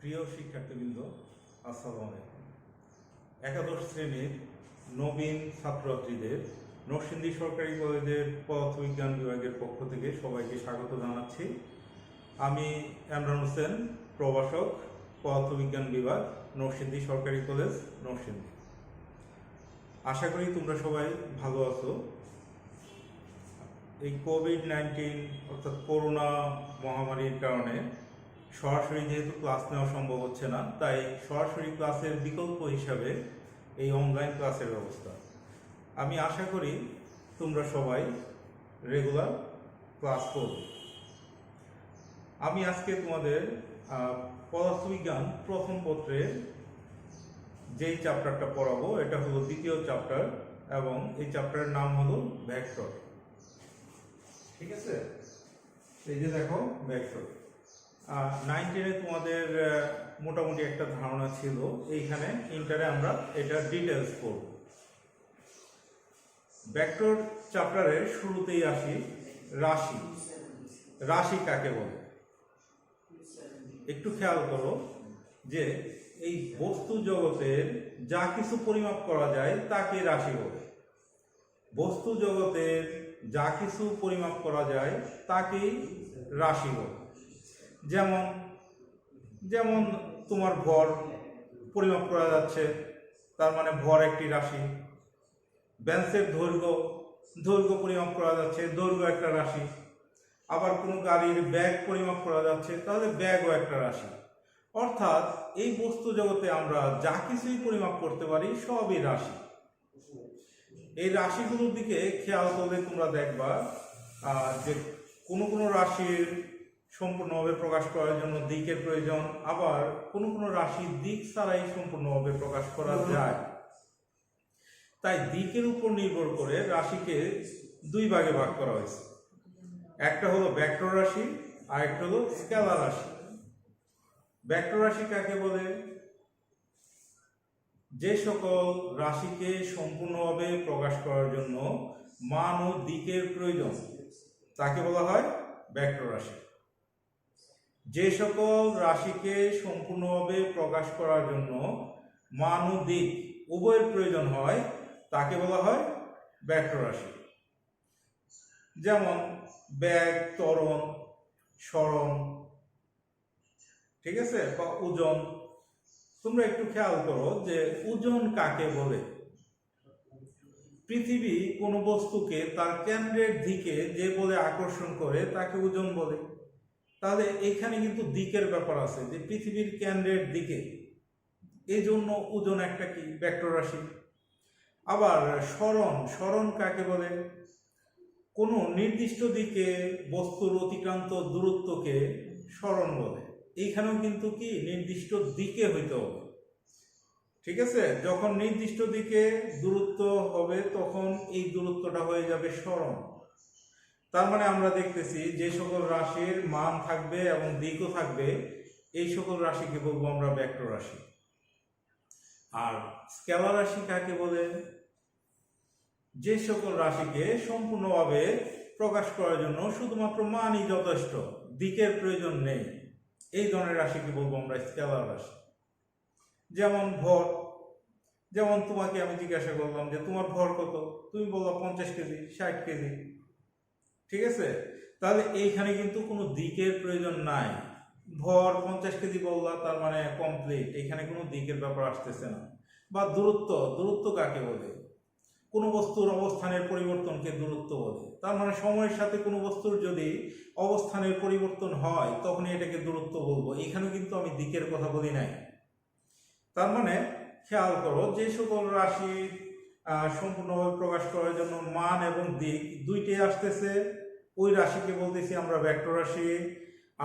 প্রিয় শিক্ষার্থীবৃন্দ, আসসালামু আলাইকুম। একাদশ শ্রেণীর নবীন ছাত্রছাত্রীদের নরসিংদী সরকারি কলেজের পদার্থবিজ্ঞান বিভাগের পক্ষ থেকে সবাইকে স্বাগত জানাচ্ছি। আমি এমরান হোসেন, প্রভাষক, পদার্থবিজ্ঞান বিভাগ, নরসিংদী সরকারি কলেজ, নরসিংদী। আশা করি তোমরা সবাই ভালো আছো। এই কোভিড-19 অর্থাৎ করোনা মহামারীর কারণে সরাসরি যেহেতু ক্লাস নেওয়া সম্ভব হচ্ছে না, তাই সরাসরি ক্লাসের বিকল্প হিসাবে এই অনলাইন ক্লাসের ব্যবস্থা। আমি আশা করি তোমরা সবাই রেগুলার ক্লাস করবে। আমি আজকে তোমাদের পদার্থবিজ্ঞান প্রথম পত্রের যেই চ্যাপ্টারটা পড়াবো এটা হলো দ্বিতীয় চ্যাপ্টার, এবং এই চ্যাপ্টারের নাম হলো ভেক্টর। ঠিক আছে, এই যে দেখো ভেক্টর। 9-10 তোমাদের মোটামুটি একটা ধারণা ছিল, এইখানে ইন্টারে আমরা এটা ডিটেলস করব। ভেক্টর চ্যাপ্টারের শুরুতেই আসি রাশি। রাশি কাকে বলে? একটু খেয়াল করো যে এই বস্তু জগতের যা কিছু পরিমাপ করা যায় তাকে রাশি বলে। বস্তু জগতের যা কিছু পরিমাপ করা যায় তাকেই রাশি বলে। যেমন যেমন তোমার ভর পরিমাপ করা যাচ্ছে, তার মানে ভর একটি রাশি। বেঞ্চের দৈর্ঘ্য পরিমাপ করা যাচ্ছে, দৈর্ঘ্য একটা রাশি। আবার কোনো গাড়ির ব্যাগ পরিমাপ করা যাচ্ছে, তাহলে ব্যাগও একটা রাশি। অর্থাৎ এই বস্তু জগতে আমরা যা কিছুই পরিমাপ করতে পারি সবই রাশি। এই রাশিগুলোর দিকে খেয়াল করলে তোমরা দেখবা যে কোনো কোনো রাশির সম্পূর্ণভাবে প্রকাশ করার জন্য দিকের প্রয়োজন, আবার কোনো কোনো রাশির দিক ছাড়াই সম্পূর্ণভাবে প্রকাশ করা যায়। তাই দিকের উপর নির্ভর করে রাশিকে দুই ভাগে ভাগ করা হয়েছে। একটা হলো ভেক্টর রাশি, আর একটা হলো স্কেলার রাশি। ভেক্টর রাশি কাকে বলে? যে সকল রাশিকে সম্পূর্ণভাবে প্রকাশ করার জন্য মান ও দিকের প্রয়োজন তাকে বলা হয় ভেক্টর রাশি। যে সকল রাশিকে সম্পূর্ণভাবে প্রকাশ করার জন্য মান ও দিক উভয়ের প্রয়োজন হয় তাকে বলা হয় ভেক্টর রাশি। যেমন বেগ, ত্বরণ, সরণ, ঠিক আছে, বা ওজন। তোমরা একটু খেয়াল করো যে ওজন কাকে বলে। পৃথিবী কোনো বস্তুকে তার কেন্দ্রের দিকে যে বলে আকর্ষণ করে তাকে ওজন বলে। তাহলে এখানে কিন্তু দিকের ব্যাপার আছে, যে পৃথিবীর কেন্দ্রের দিকে, এই জন্য ওজন একটা কি ভেক্টর রাশি। আবার সরণ কাকে বলে? কোনো নির্দিষ্ট দিকে বস্তুর অতিক্রান্ত দূরত্বকে সরণ বলে। এইখানেও কিন্তু কি নির্দিষ্ট দিকে হইতে হবে। ঠিক আছে, যখন নির্দিষ্ট দিকে দূরত্ব হবে তখন এই দূরত্বটা হয়ে যাবে সরণ। তার মানে আমরা দেখতেছি যে সকল রাশির মান থাকবে এবং দিকও থাকবে, এই সকল রাশিকে বলবো আমরা ভেক্টর রাশি। আর স্কেলার রাশি কাকে বলে? যে সকল রাশিকে সম্পূর্ণভাবে প্রকাশ করার জন্য শুধুমাত্র মানই যথেষ্ট, দিকের প্রয়োজন নেই, এই ধরনের রাশিকে বলবো আমরা স্কেলার রাশি। যেমন ভর। যেমন তোমাকে আমি জিজ্ঞাসা করলাম যে তোমার ভর কত, তুমি বললো 50 কেজি, 60 কেজি। ঠিক আছে, তাহলে এইখানে কিন্তু কোনো দিকের প্রয়োজন নাই। ভর 50 কেজি বললা, তার মানে কমপ্লিট, এখানে কোনো দিকের ব্যাপার আসতেছে না। বা দূরত্ব কাকে বলে? কোনো বস্তুর অবস্থানের পরিবর্তনকে দূরত্ব বলে। তার মানে সময়ের সাথে কোনো বস্তুর যদি অবস্থানের পরিবর্তন হয় তখনই এটাকে দূরত্ব বলবো। এখানে কিন্তু আমি দিকের কথা বলি নাই। তার মানে খেয়াল করো, যে সকল রাশি সম্পূর্ণভাবে প্রকাশ করার জন্য মান এবং দিক দুইটাই আসতেছে, ওই রাশিকে বলতেছি আমরা ভেক্টর রাশি।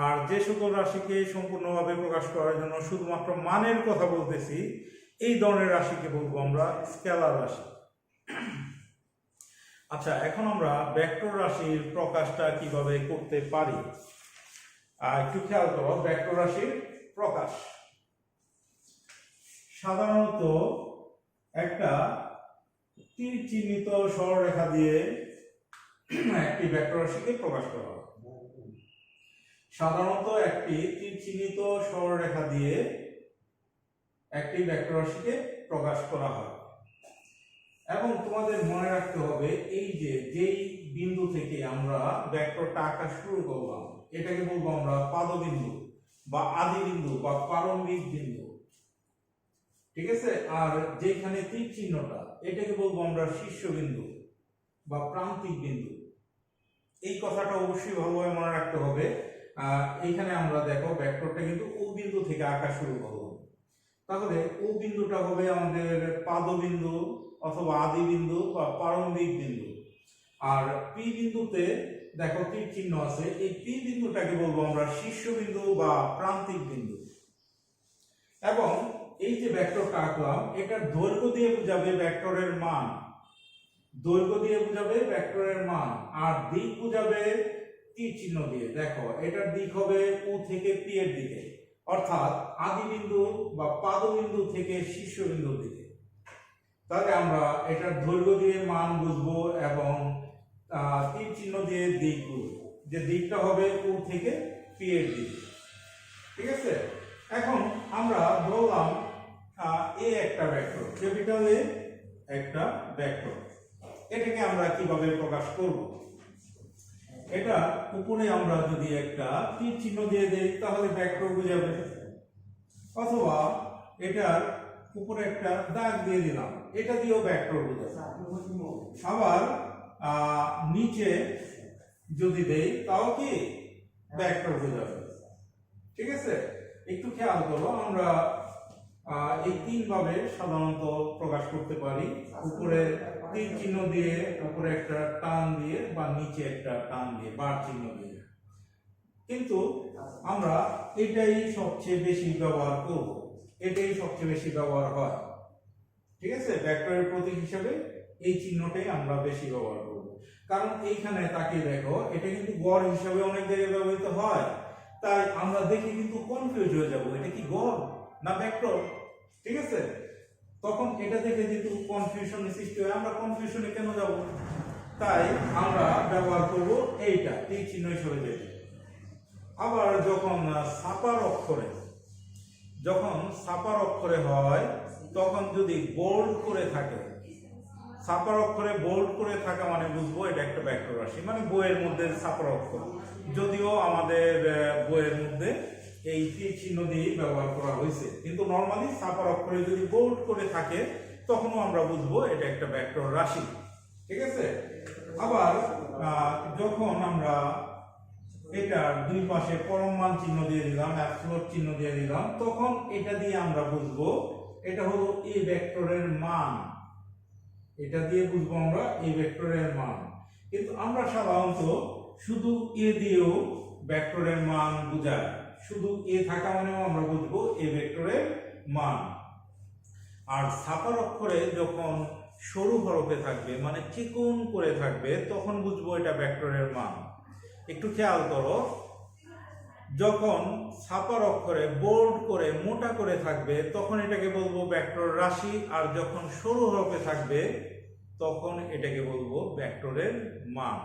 আর যে সকল রাশিকে সম্পূর্ণভাবে প্রকাশ করার জন্য শুধুমাত্র মানের কথা বলতেছি, এই ধরনের রাশিকে বলবো আমরা স্কেলার রাশি। আচ্ছা, এখন আমরা ভেক্টর রাশির প্রকাশটা কিভাবে করতে পারি একটু খেয়াল করো। ভেক্টর রাশির প্রকাশ সাধারণত একটা তীর চিহ্নিত সরলরেখা দিয়ে একটি ভেক্টর রাশিকে প্রকাশ করা হয়। সাধারণত একটি তীর চিহ্নিত সরলরেখা দিয়ে একটি ভেক্টর রাশিকে প্রকাশ করা হয়। এবং তোমাদের মনে রাখতে হবে এই যে যেই বিন্দু থেকে আমরা ভেক্টরটা আঁকা শুরু করলাম এটাকে বলবো আমরা পাদবিন্দু বা আদি বিন্দু বা প্রারম্ভিক বিন্দু, ঠিক আছে। আর যেখানে তীর চিহ্নটা এটাকে বলবো আমরা শীর্ষবিন্দু বা প্রান্তিক বিন্দু। এই কথাটা অবশ্যই ভালোভাবে মনে রাখতে হবে। এইখানে আমরা দেখো ভেক্টরটা কিন্তু ও বিন্দু থেকে আঁকা শুরু করব, তাহলে ও বিন্দুটা হবে আমাদের পাদবিন্দু অথবা আদি বিন্দু বা প্রারম্ভিক বিন্দু। আর পি বিন্দুতে দেখো তীর চিহ্ন আছে, এই পি বিন্দুটাকে বলবো আমরা শীর্ষবিন্দু বা প্রান্তিক বিন্দু। এবং এই যে ভেক্টরটা আঁকলাম এটার দৈর্ঘ্য দিয়ে বোঝাবে ভেক্টরের মান, দৈর্ঘ্য দিয়ে বোঝাবে ভেক্টরের মান, আর দিক বোঝাবে তীর চিহ্ন দিয়ে। দেখো এটার দিক হবে ও থেকে পি এর দিকে, অর্থাৎ আদি বিন্দু বা পাদবিন্দু থেকে শীর্ষবিন্দুর দিকে। তাহলে আমরা এটার দৈর্ঘ্য দিয়ে মান বুঝবো এবং তীর চিহ্ন দিয়ে দিক বুঝবো, যে দিকটা হবে ও থেকে পি এর দিকে, ঠিক আছে। এখন আমরা ধরলাম এ একটা ভেক্টর, ক্যাপিটাল এ একটা ভেক্টর। এটাকে আমরা কিভাবে প্রকাশ করব? এটা উপরে আমরা যদি একটা তীর চিহ্ন দিয়ে দেই তাহলে ভেক্টর বোঝাবে, অথবা এটার উপরে একটা দাগ দিয়ে দিলাম এটা দিয়েও ভেক্টর বোঝাবে। আবার নিচে যদি দেই তাও কি ভেক্টর বোঝাবে, ঠিক আছে। একটু খেয়াল করো, আমরা এই তিন ভাবে সাধারণত প্রকাশ করতে পারি। উপরে তীর চিহ্ন দিয়ে, উপরে একটা টান দিয়ে, বা নিচে একটা টান দিয়ে বার চিহ্ন দিয়ে। কিন্তু আমরা এটাই সবচেয়ে বেশি ব্যবহার করব, এটাই সবচেয়ে বেশি ব্যবহার হয়, ঠিক আছে। ভেক্টরের প্রতীক হিসেবে এই চিহ্নটাই আমরা বেশি ব্যবহার করব, কারণ এইখানে তাকিয়ে দেখো এটা কিন্তু গড় হিসাবে অনেক জায়গায় ব্যবহৃত হয়। তাই আমরা দেখে কিন্তু কনফিউজ হয়ে যাব, এটা কি গড় না ভেক্টর, ঠিক আছে। তখন এটা দেখে যেহেতু কনফিউশন সৃষ্টি হয়, আমরা কনফিউশনে কেন যাব? তাই আমরা ব্যবহার করব এইটা তীর চিহ্ন হিসেবে যেটা। আবার যখন ছাপার অক্ষরে হয় তখন যদি বোল্ড করে থাকে, ছাপার অক্ষরে বোল্ড করে থাকা মানে বুঝবো এটা একটা ভেক্টর রাশি, মানে বইয়ের মধ্যে ছাপার অক্ষর। যদিও আমাদের বইয়ের মধ্যে এই তীর চিহ্ন দিয়ে ব্যবহার করা হয়েছে, কিন্তু নরমালি ছাপার অক্ষরে যদি বোল্ড করে থাকে তখনও আমরা বুঝবো এটা একটা ভেক্টর রাশি, ঠিক আছে। আবার যখন আমরা এটার দুই পাশে পরম মান চিহ্ন দিয়ে দিলাম, অ্যাবসলিউট চিহ্ন দিয়ে দিলাম, তখন এটা দিয়ে আমরা বুঝবো এটা হলো এই ভেক্টরের মান, এটা দিয়ে বুঝবো আমরা এই ভেক্টরের মান। কিন্তু আমরা সাধারণত শুধু এ দিয়েও ভেক্টরের মান বুঝাই, শুধু এ থাকা মানেও আমরা বুঝবো এই ভেক্টরের মান। আর ছাপার অক্ষরে যখন সরু হরফে থাকবে মানে চিকন করে থাকবে তখন বুঝবো এটা ভেক্টরের মান। একটু খেয়াল করো, যখন ছাপার অক্ষরে বোল্ড করে মোটা করে থাকবে তখন এটাকে বলবো ভেক্টর রাশি, আর যখন সরু হরফে থাকবে তখন এটাকে বলবো ভেক্টরের মান,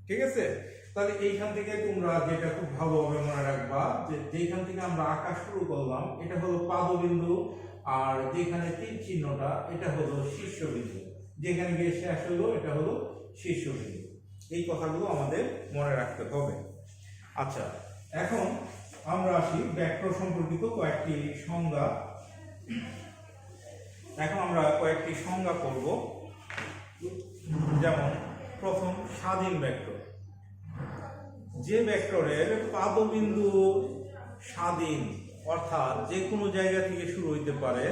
ঠিক আছে। তাহলে এইখান থেকে তোমরা যেটা খুব ভালোভাবে মনে রাখবা, যে যেখান থেকে আমরা আঁকা শুরু করলাম এটা হলো পাদবিন্দু, আর যেখানে তীর চিহ্নটা এটা হলো শীর্ষবিন্দু, যেখানে গিয়ে শেষ হলো এটা হলো শীর্ষবিন্দু। এই কথাগুলো আমাদের মনে রাখতে হবে। আচ্ছা, এখন আমরা আসি ভেক্টর সম্পর্কিত কয়েকটি সংজ্ঞা। এখন আমরা কয়েকটি সংজ্ঞা করব। যেমন প্রথম, স্বাধীন ভেক্টর। যে ভেক্টরের পাদবিন্দু স্বাধীন, অর্থাৎ যে কোনো জায়গা থেকে শুরু হইতে পারে,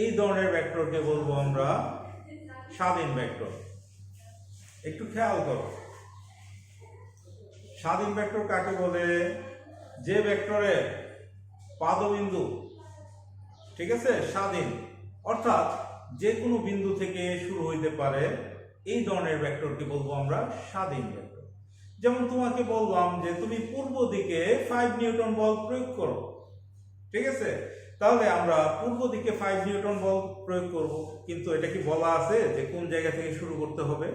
এই ধরনের ভেক্টরকে বলবো আমরা স্বাধীন ভেক্টর। একটু খেয়াল করো, স্বাধীন ভেক্টর কাকে বলে? যে ভেক্টরের পাদবিন্দু, ঠিক আছে, স্বাধীন, অর্থাৎ যে কোনো বিন্দু থেকে শুরু হইতে পারে, এই ধরনের ভেক্টরকে বলবো আমরা স্বাধীন ভেক্টর। যেমন তোমাকে বললাম যে তুমি পূর্ব দিকে 5 নিউটন বল প্রয়োগ করো, ঠিক আছে, তাহলে আমরা পূর্ব দিকে 5 নিউটন বল প্রয়োগ করব, কিন্তু এটা কি বলা আছে যে কোন জায়গা থেকে শুরু করতে হবে?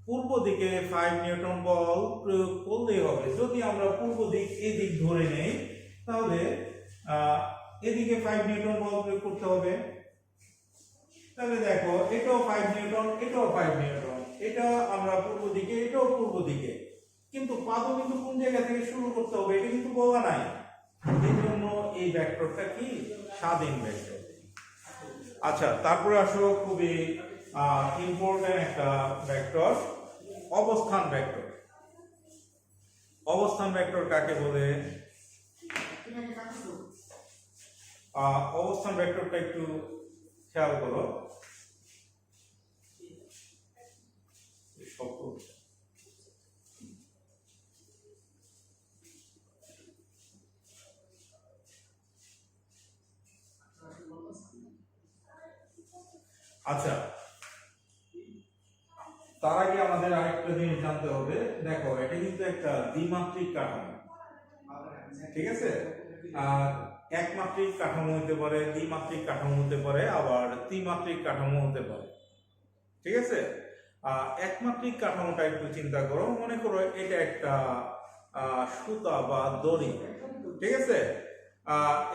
পূর্ব দিকে 5 নিউটন বল প্রয়োগ করলেই হবে। যদি আমরা পূর্ব দিক এদিক ধরে নেই তাহলে এদিকে 5 নিউটন বল প্রয়োগ করতে হবে। তাহলে দেখো এটাও 5 নিউটন, এটাও 5 নিউটন, এটা আমরা পূর্ব দিকে, এটাও পূর্ব দিকে, কিন্তু পাদও কিন্তু কোন জায়গা থেকে শুরু করতে হবে এটা কিন্তু বলা নাই। এই জন্য এই ভেক্টরটা কি স্বাধীন ভেক্টর। আচ্ছা, তারপরে আসো খুবই ইম্পর্টেন্ট একটা ভেক্টর, অবস্থান ভেক্টর। অবস্থান ভেক্টর কাকে বলে? অবস্থান ভেক্টরটা একটু খেয়াল করো। আচ্ছা, তার আগে আমাদের আরেকটা জিনিস জানতে হবে। দেখো এটা কিন্তু একটা দ্বিমাত্রিক কাঠামো, ঠিক আছে? একমাত্রিক কাঠামো হতে পারে, দ্বিমাত্রিক কাঠামো হতে পারে, আবার ত্রিমাত্রিক কাঠামো হতে পারে, ঠিক আছে? একমাত্রিক কাঠামোটা একটু চিন্তা করো। মনে করো এটা একটা সুতা বা দড়ি, ঠিক আছে?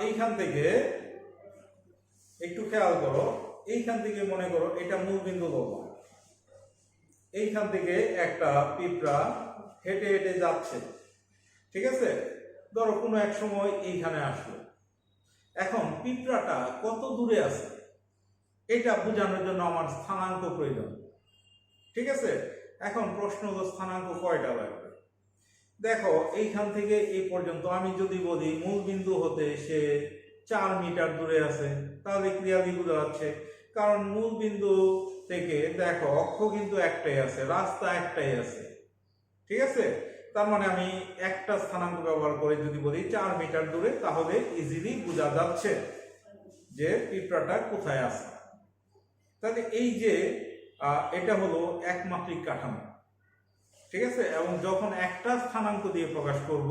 এইখান থেকে একটু খেয়াল করো, এইখান থেকে মনে করো এটা মূল বিন্দু বলবো। এইখান থেকে একটা পিঁপড়া হেঁটে হেঁটে যাচ্ছে, ঠিক আছে? ধরো কোনো এক সময় এইখানে আসলো। এখন পিঁপড়াটা কত দূরে আছে এটা বোঝানোর জন্য আমার স্থানাঙ্ক প্রয়োজন, ঠিক আছে? এখন প্রশ্ন হলো স্থানাঙ্ক কয়টা লাগবে। দেখো এইখান থেকে এই পর্যন্ত আমি যদি বলি মূল বিন্দু হতে সে 4 মিটার দূরে আছে, তাহলে ক্লিয়ারলি বোঝা যাচ্ছে, কারণ মূল বিন্দু থেকে দেখো অক্ষ কিন্তু একটাই আছে, রাস্তা একটাই আছে, ঠিক আছে? তার মানে আমি একটা স্থানাঙ্ক ব্যবহার করে যদি বলি 4 মিটার দূরে, তাহলে ইজিলি বোঝা যাচ্ছে যে পিঁপড়াটা কোথায় আছে। তাহলে এই যে এটা হলো একমাত্রিক কাঠামো, ঠিক আছে? এবং যখন একটা স্থানাঙ্ক দিয়ে প্রকাশ করব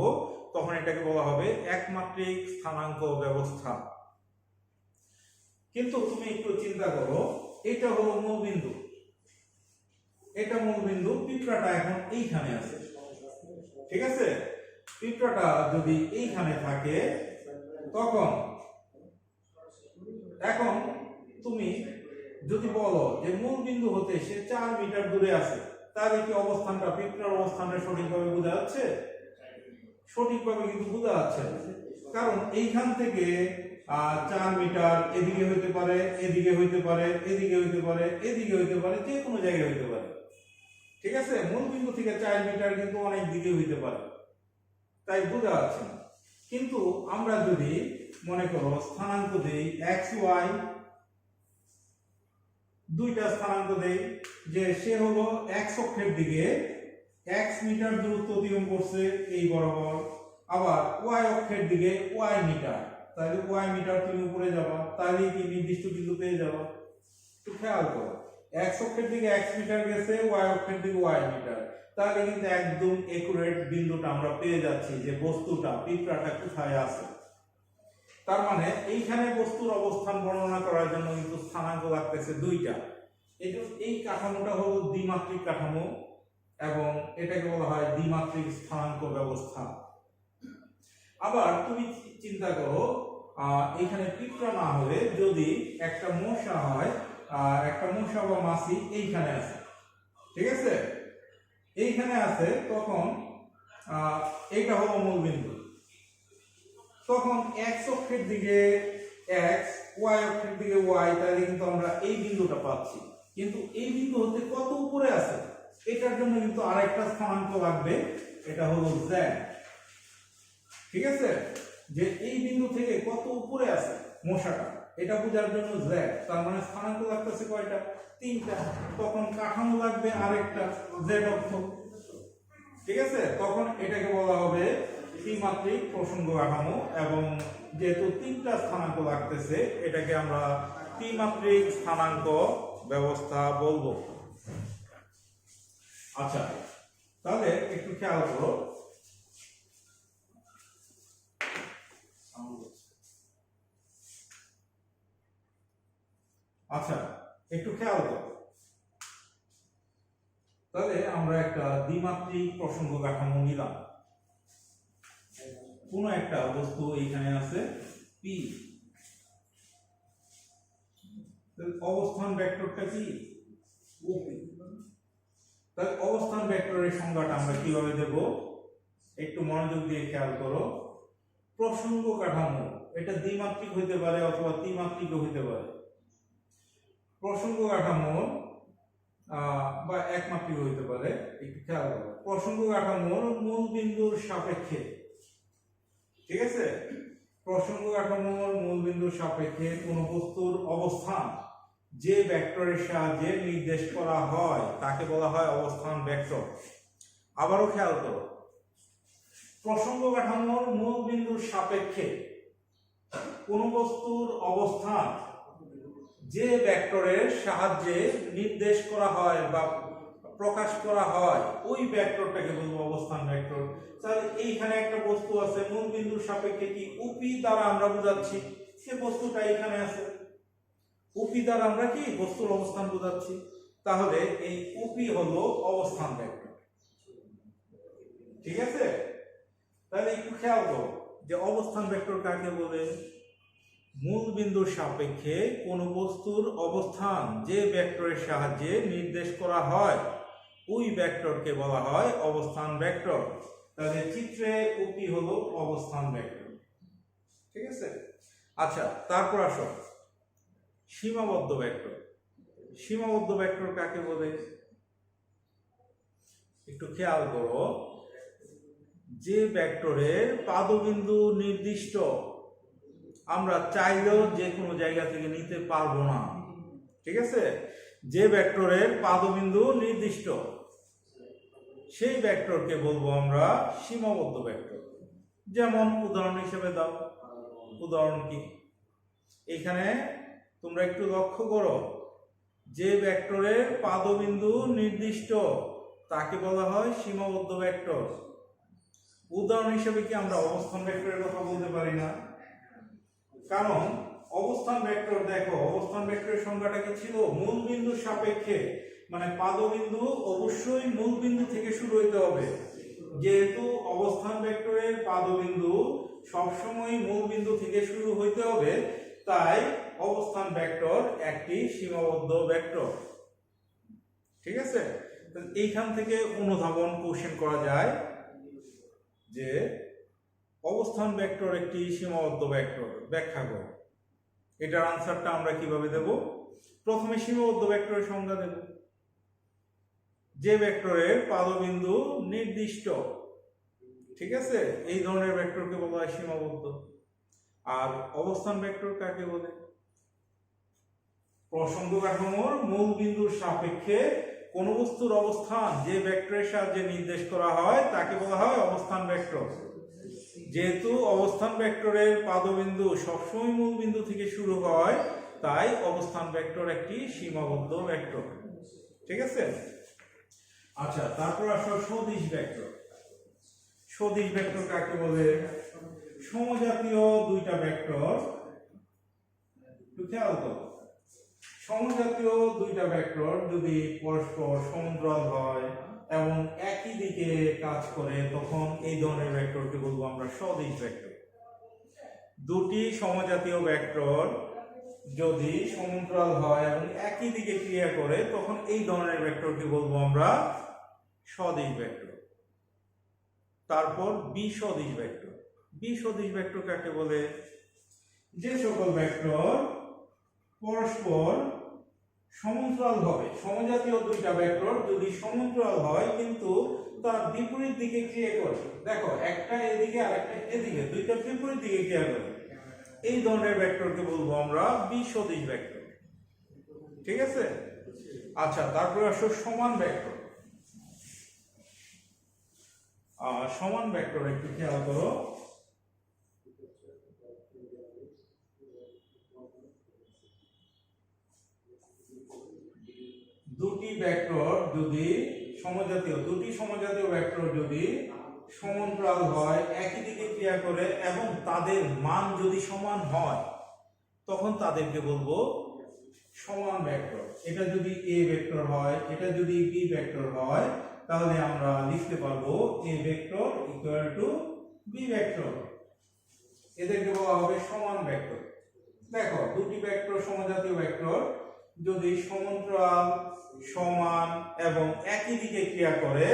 তখন এটাকে বলা হবে একমাত্রিক স্থানাঙ্ক ব্যবস্থা। কিন্তু তুমি একটু চিন্তা করো, এটা হলো মূল বিন্দু, এটা মূল বিন্দু, পিঁপড়াটা এখন এইখানে আছে, ঠিক আছে? পিঁপড়াটা যদি এইখানে থাকে তখন এখন তুমি যদি বলো যে মূল বিন্দু হতে সে 4 মিটার দূরে আছে, তাহলে কি অবস্থানটা, পিঁপড়ার অবস্থানটা সঠিকভাবে বোঝা যাচ্ছে? সঠিকভাবে কিন্তু বোঝা যাচ্ছে, কারণ এইখান থেকে 4 মিটার এদিকে হইতে পারে, এদিকে হইতে পারে, এদিকে হইতে পারে, এদিকে হইতে পারে, যে কোনো জায়গায় হইতে পারে, ঠিক আছে? মূল বিন্দু থেকে 4 মিটার কিন্তু অনেক দিকে হইতে পারে, তাই বোঝা যাচ্ছে না। কিন্তু আমরা যদি মনে করো স্থানাঙ্ক দেই এক্স ওয়াই, দুইটা স্থানাঙ্ক দেই, যে সে হলো এক্স অক্ষের দিকে x মিটার দূরত্ব অতিক্রম করছে এই বরাবর, আবার y অক্ষের দিকে y মিটার, তাহলে y মিটার তুমি উপরে যাবা, তাহলে কি নির্দিষ্ট বিন্দু পেয়ে যাবা। একটু খেয়াল করো, x অক্ষের দিকে x মিটার গেছে, y অক্ষের দিকে y মিটার, তাহলে কিন্তু একদম একুরেট বিন্দুটা আমরা পেয়ে যাচ্ছি যে বস্তুটা, পিঁপড়াটা কোথায় আছে। তার মানে এইখানে বস্তুর অবস্থান বর্ণনা করার জন্য কিন্তু স্থানাঙ্ক লাগতেছে দুইটা। এই কাঠামোটা হলো দ্বিমাত্রিক কাঠামো এবং এটাকে বলা হয় দ্বিমাত্রিক স্থানাঙ্ক ব্যবস্থা। আবার তুমি চিন্তা করো, এখানে পিঁপড়া না হলে যদি একটা মশা হয়, একটা মশা বা মাছি এইখানে আছে, ঠিক আছে? এইখানে আছে, তখন এইটা হলো মূল বিন্দু, তখন x অক্ষের দিকে x, y অক্ষের দিকে y, তাহলে কিন্তু আমরা এই বিন্দুটা পাচ্ছি। কিন্তু এই বিন্দু হতে কত উপরে আছে এটার জন্য কিন্তু আরেকটা স্থানাঙ্ক লাগবে, এটা হলো z, ঠিক আছে? যে এই বিন্দু থেকে কত উপরে আছে মশাটা, এটা বোঝার জন্য z, তার মানে স্থানাঙ্ক লাগতেছে কয়টা? 3টা। তখন কাঠামো লাগবে আরেকটা z অক্ষ, ঠিক আছে? তখন এটাকে বলা হবে ত্রিমাত্রিক প্রসঙ্গ কাঠামো, এবং যেহেতু 3টা স্থানাঙ্ক লাগতেছে এটাকে আমরা ত্রিমাত্রিক স্থানাঙ্ক ব্যবস্থা বলবো। আচ্ছা, তাহলে একটু খেয়াল করো, আচ্ছা একটু খেয়াল করো, তাহলে আমরা একটা দ্বিমাত্রিক প্রসঙ্গ কাঠামো নিলাম। কোন একটা বস্তু এইখানে আছে পি, অবস্থান ভেক্টরটা কি ওপি। তাহলে অবস্থান ভেক্টরের সংজ্ঞাটা আমরা কিভাবে দেব একটু মনোযোগ দিয়ে খেয়াল করো। প্রসঙ্গ কাঠামো এটা দ্বিমাত্রিক হইতে পারে অথবা ত্রিমাত্রিক হইতে পারে। প্রসঙ্গ কাঠামো বা একমাত্রিক হইতে পারে, একটু খেয়াল করো। প্রসঙ্গ কাঠামোর মূল বিন্দুর সাপেক্ষে, ঠিক আছে, প্রসঙ্গ কাঠামোর মূল বিন্দুর সাপেক্ষে কোন বস্তুর অবস্থান যে ভেক্টরের সাহায্যে নির্দেশ করা হয় তাকে বলা হয় অবস্থান ভেক্টর। আবারও খেয়াল করো, প্রসঙ্গ কাঠামোর মূল বিন্দুর সাপেক্ষে কোন বস্তুর অবস্থান যে ভেক্টরের সাহায্যে নির্দেশ করা হয় বা প্রকাশ করা হয় ওই ভেক্টরটাকে বলবো অবস্থান ভেক্টর। তাহলে এইখানে একটা বস্তু আছে, মূল বিন্দুর সাপেক্ষে কি ওপি দ্বারা আমরা বোঝাচ্ছি সে বস্তুটা এখানে আছে, ওপি দ্বারা আমরা কি বস্তুর অবস্থান বোঝাচ্ছি। তাহলে এই ওপি হলো অবস্থান ভেক্টর, ঠিক আছে। তাহলে একটু খেয়াল করো যে অবস্থান ভেক্টর কাকে বলে? মূল বিন্দুর সাপেক্ষে কোন বস্তুর অবস্থান যে ভেক্টরের সাহায্যে নির্দেশ করা হয় ওই ভেক্টরকে বলা হয় অবস্থান ভেক্টর। তাহলে চিত্রে ওপি হলো অবস্থান ভেক্টর, ঠিক আছে। আচ্ছা, তারপর আসো সীমাবদ্ধ ভেক্টর। সীমাবদ্ধ ভেক্টর কাকে বলে? একটু খেয়াল করো, যে ভেক্টরের পাদবিন্দু নির্দিষ্ট, আমরা চাইলেও যে কোনো জায়গা থেকে নিতে পারবো না, ঠিক আছে। যে ভেক্টরের পাদবিন্দু নির্দিষ্ট সেই ভেক্টরকে বলবো আমরা সীমাবদ্ধ ভেক্টর। যেমন উদাহরণ হিসেবে দাও, উদাহরণ কি? এখানে তোমরা একটু লক্ষ্য করো, যে ভেক্টরের পাদবিন্দু নির্দিষ্ট তাকে বলা হয় সীমাবদ্ধ ভেক্টর। উদাহরণ হিসেবে কি আমরা অবস্থান ভেক্টরের কথা বলতে পারি না? কারণ অবস্থান ভেক্টর, দেখো অবস্থান ভেক্টরের সংজ্ঞাটা কি ছিল? মূল বিন্দুর সাপেক্ষে, মানে পাদবিন্দু অবশ্যই মূল বিন্দু থেকে শুরু হইতে হবে। যেহেতু অবস্থান ভেক্টরের পাদবিন্দু সবসময় মূল বিন্দু থেকে শুরু হইতে হবে, তাই অবস্থান ভেক্টর একটি সীমাবদ্ধ ভেক্টর, ঠিক আছে। এইখান থেকে অনুধাবন কোশ্চেন করা যায় যে অবস্থান ভেক্টর একটি সীমাবদ্ধ ভেক্টর, ব্যাখ্যা করো। এটার আনসারটা আমরা কিভাবে দেব? প্রথমে সীমাবদ্ধ ভেক্টরের সংজ্ঞা দেব। যে ভেক্টরের পাদবিন্দু নির্দিষ্ট, ঠিক আছে, এই ধরনের ভেক্টরকে বলা হয় সীমাবদ্ধ। আর অবস্থান ভেক্টর কাকে বলে? প্রসঙ্গ কাঠামোর মূল বিন্দুর সাপেক্ষে কোন বস্তুর অবস্থান যে ভেক্টরের সাহায্যে নির্দেশ করা হয় তাকে বলা হয় অবস্থান ভেক্টর। যেহেতু অবস্থান ভেক্টরের পাদবিন্দু সবসময় মূল বিন্দু থেকে শুরু হয়, তাই অবস্থান ভেক্টর একটি সীমাবদ্ধ ভেক্টর, ঠিক আছে। আচ্ছা, তারপর আসো সদিশ ভেক্টর। সদিশ ভেক্টর কাকে বলে? সমজাতীয় দুইটা ভেক্টর, একটু খেয়াল করো, সমজাতীয় দুইটা ভেক্টর যদি পরস্পর সমান্তরাল হয় এবং একই দিকে কাজ করে তখন এই ধরনের ভেক্টরকে বলবো আমরা সদিশ ভেক্টর। দুটি সমজাতীয় ভেক্টর যদি সমান্তরাল হয় এবং একই দিকে ক্রিয়া করে তখন এই ধরনের ভেক্টরকে বলবো আমরা সদিশ ভেক্টর। তারপর বিসদিশ ভেক্টর। বিসদিশ ভেক্টর কাকে বলে? যে সকল ভেক্টর পরস্পর সমান্তরাল হবে, সমজাতীয় দুইটা ভেক্টর যদি সমান্তরাল হয় কিন্তু তার বিপরীত দিকে ক্রিয়া করে, দেখো একটা এদিকে আর একটা এদিকে, দুইটা বিপরীত দিকে ক্রিয়া করে, এই ধরনের ভেক্টরকে বলবো আমরা বিসদিশ ভেক্টর, ঠিক আছে। আচ্ছা, তারপরে আসো সমান ভেক্টর। সমান ভেক্টর একটু খেয়াল করো, দুটি ভেক্টর যদি সমজাতীয়, দুটি সমজাতীয় ভেক্টর যদি সমান্তরাল হয়, একই দিকে ক্রিয়া করে এবং তাদের মান যদি সমান হয় তখন তাদেরকে বলবো সমান ভেক্টর। এটা যদি এ ভেক্টর হয়, এটা যদি বি ভেক্টর হয়, তাহলে আমরা লিখতে পারবো a vector equal two b vector. এদেরকে বলা হবে সমান ভেক্টর। দেখো দুটি ভেক্টর সমজাতীয় ভেক্টর যদি সমান্তরাল সমান এবং একই দিকে ক্রিয়া করে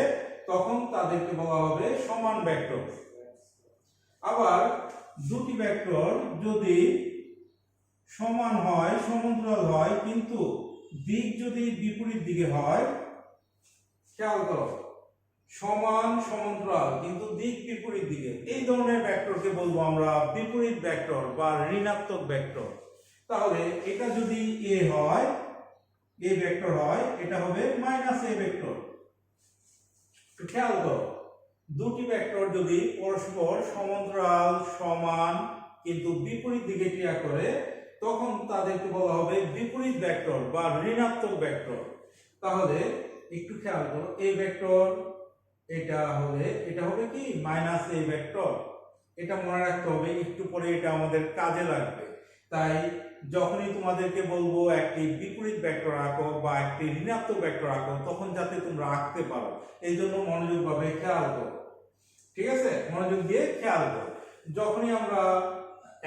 তখন তাদেরকে বলা হবে সমান ভেক্টর। আবার দুটি ভেক্টর যদি সমান হয় সমান্তরাল হয় কিন্তু দিক যদি বিপরীত দিকে হয়, খেয়াল করো সমান সমান্তরাল কিন্তু দিক বিপরীত দিকে, এই ধরনের ভেক্টরকে বলবো আমরা বিপরীত ভেক্টর বা ঋণাত্মক ভেক্টর। তাহলে এটা যদি a হয়, a ভেক্টর হয়, এটা হবে মাইনাস a ভেক্টর। খেয়াল করো দুটি ভেক্টর যদি পরস্পর সমান্তরাল সমান কিন্তু বিপরীত দিকে ক্রিয়া করে তখন তাদেরকে বলা হবে বিপরীত ভেক্টর বা ঋণাত্মক ভেক্টর। তাহলে একটু খেয়াল করো a ভেক্টর এটা হবে কি মাইনাস a ভেক্টর। এটা মনে রাখতে হবে, একটু পরে এটা আমাদের কাজে লাগবে। তাই যখনই তোমাদেরকে বলবো একটি বিপরীত ভেক্টর আঁকো বা একটি ঋণাত্মক ভেক্টর আঁকো তখন যাতে তোমরা আঁকতে পারো এই জন্য মনোযোগভাবে খেয়াল করো। ঠিক আছে, মনোযোগ দিয়ে খেয়াল করো। যখনই আমরা